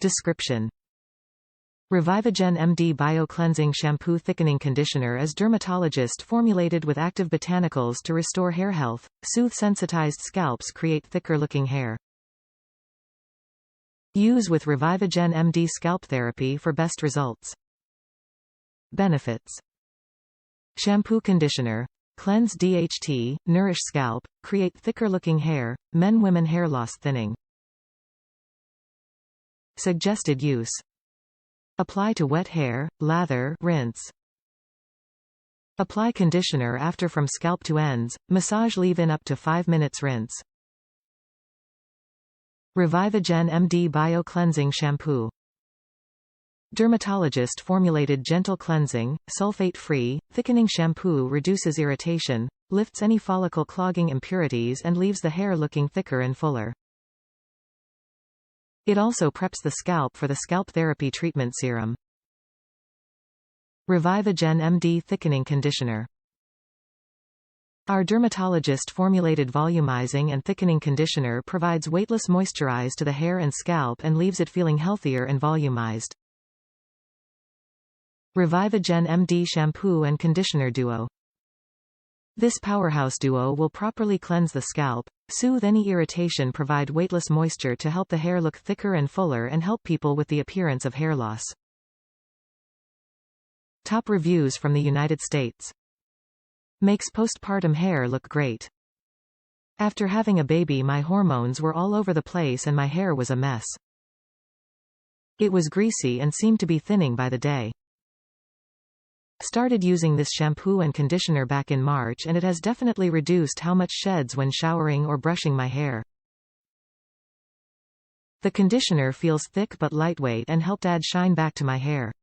Description: Revivogen MD Bio-Cleansing Shampoo Thickening Conditioner is Dermatologist formulated with active botanicals to restore hair health, soothe sensitized scalps, create thicker-looking hair. Use with Revivogen MD Scalp Therapy for best results. Benefits: Shampoo Conditioner. Cleanse DHT, nourish scalp, create thicker-looking hair, men-women hair loss thinning. Suggested use: Apply to wet hair, lather, rinse. Apply conditioner after from scalp to ends, massage, leave-in up to 5 minutes, rinse. Revivogen MD Bio-Cleansing Shampoo. Dermatologist formulated gentle cleansing, sulfate-free, thickening shampoo reduces irritation, lifts any follicle clogging impurities and leaves the hair looking thicker and fuller. It also preps the scalp for the Scalp Therapy Treatment Serum. Revivogen MD Thickening Conditioner. Our dermatologist formulated volumizing and thickening conditioner provides weightless moisturize to the hair and scalp and leaves it feeling healthier and volumized. Revivogen MD Shampoo and Conditioner Duo. This powerhouse duo will properly cleanse the scalp, soothe any irritation, provide weightless moisture to help the hair look thicker and fuller, and help people with the appearance of hair loss. Top reviews from the United States. Makes postpartum hair look great. After having a baby, my hormones were all over the place and my hair was a mess. It was greasy and seemed to be thinning by the day. Started using this shampoo and conditioner back in March and it has definitely reduced how much sheds when showering or brushing my hair. The conditioner feels thick but lightweight and helped add shine back to my hair.